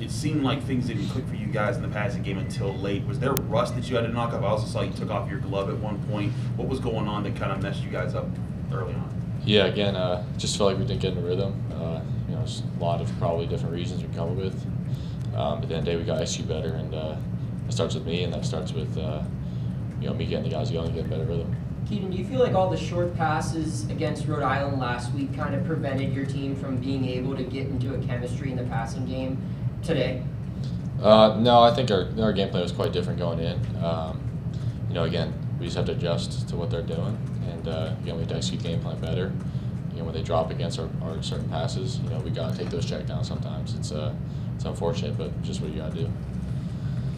it seemed like things didn't click for you guys in the passing game until late. Was there rust that you had to knock off? I also saw you took off your glove at one point. What was going on that kind of messed you guys up early on? Yeah, again, just felt like we didn't get in a rhythm. There's a lot of probably different reasons we come up with. But at the end of the day, we got to execute better, and it starts with me, and that starts with me getting the guys going and getting better rhythm. Kedon, do you feel like all the short passes against Rhode Island last week kind of prevented your team from being able to get into a chemistry in the passing game today? No, I think our game plan was quite different going in. Again, we just have to adjust to what they're doing, and again, we have to execute game plan better. When they drop against our certain passes, we got to take those check downs sometimes. It's unfortunate, but just what you got to do.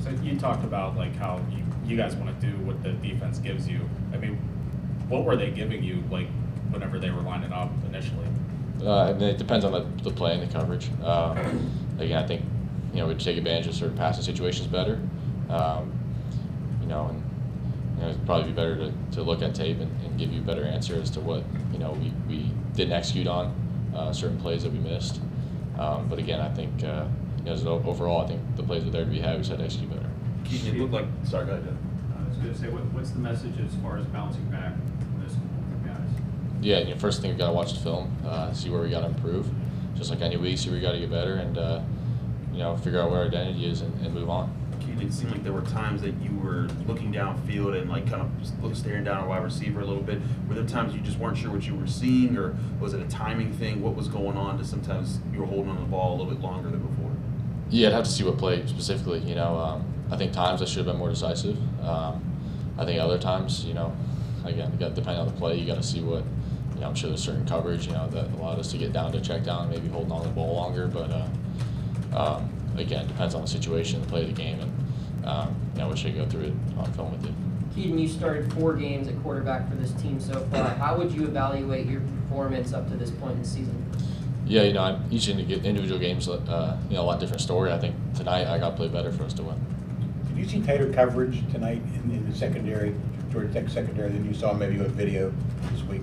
So you talked about like how you guys want to do what the defense gives you. I mean, what were they giving you like whenever they were lining up initially? It depends on the play and the coverage. Again, I think we take advantage of certain passing situations better. It'd probably be better to look at tape and give you a better answer as to what we didn't execute on certain plays that we missed. But again, I think overall, I think the plays are there to be had. We just had to execute better. It looked like. Sorry, go ahead. I was going to say, what's the message as far as bouncing back from this with guys? Yeah, first thing we got to watch the film, see where we got to improve. Just like any week, see where we got to get better, and figure out where our identity is and move on. It seemed like there were times that you were looking downfield and like kind of staring down our wide receiver a little bit. Were there times you just weren't sure what you were seeing, or was it a timing thing? What was going on? To sometimes you were holding on to the ball a little bit longer than before? Yeah, I'd have to see what play specifically. I think times I should have been more decisive. I think other times, again, depending on the play, you got to see what. I'm sure there's certain coverage, that allowed us to get down to check down, maybe holding on to the ball longer. But again, depends on the situation, the play of the game, and I wish I could go through it on film with you. Kedon, you started 4 games at quarterback for this team so far. How would you evaluate your performance up to this point in the season? Yeah, each individual game's a lot different story. I think tonight I got to play better for us to win. Did you see tighter coverage tonight in the secondary, Georgia Tech secondary, than you saw maybe with video this week?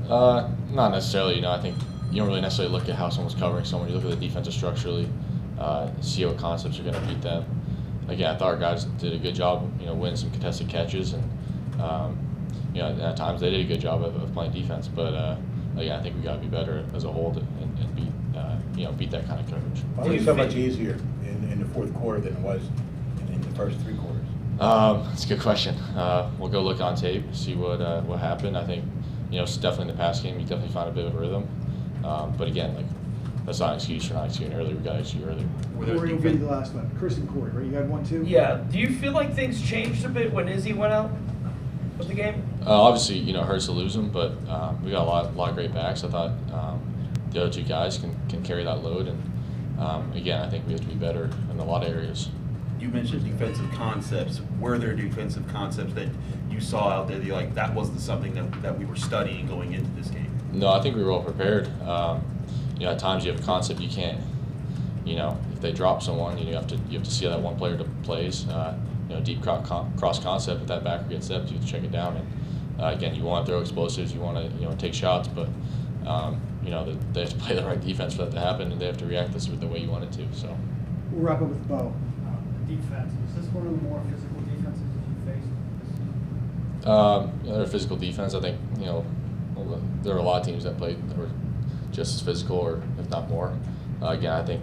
Not necessarily. I think you don't really necessarily look at how someone's covering someone. You look at the defensive structurally, see what concepts are going to beat them. Again, I thought our guys did a good job, winning some contested catches, and at times they did a good job of playing defense. But again, I think we got to be better as a whole and beat that kind of coverage. Why was it so much easier in the fourth quarter than it was in the first 3 quarters? That's a good question. We'll go look on tape, see what happened. I think it's definitely in the pass game. You definitely found a bit of a rhythm. But again, that's not an excuse for not executing earlier. We got to execute earlier. Corey will be the last one. Chris and Corey, right? You had one too? Yeah. Do you feel like things changed a bit when Izzy went out of the game? Obviously, it hurts to lose him, but we got a lot of great backs. I thought the other 2 guys can carry that load. And again, I think we have to be better in a lot of areas. You mentioned defensive concepts. Were there defensive concepts that you saw out there that you're like, that was something that we were studying going into this game? No, I think we were well prepared. At times you have a concept you can't. If they drop someone, you have to see how that one player plays. Deep cross concept. If that backer gets stepped, you have to check it down. And again, you want to throw explosives, you want to take shots, but they have to play the right defense for that to happen, and they have to react the way you want it to. So We'll wrap up with Bo. Defense. Is this one of the more physical defenses that you faced? Their physical defense, I think, there are a lot of teams that played that were just as physical, or if not more. Again, I think,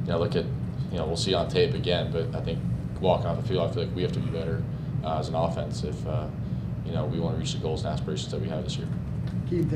look at, we'll see on tape again, but I think walking off the field, I feel like we have to be better as an offense if, we want to reach the goals and aspirations that we have this year. Kedon,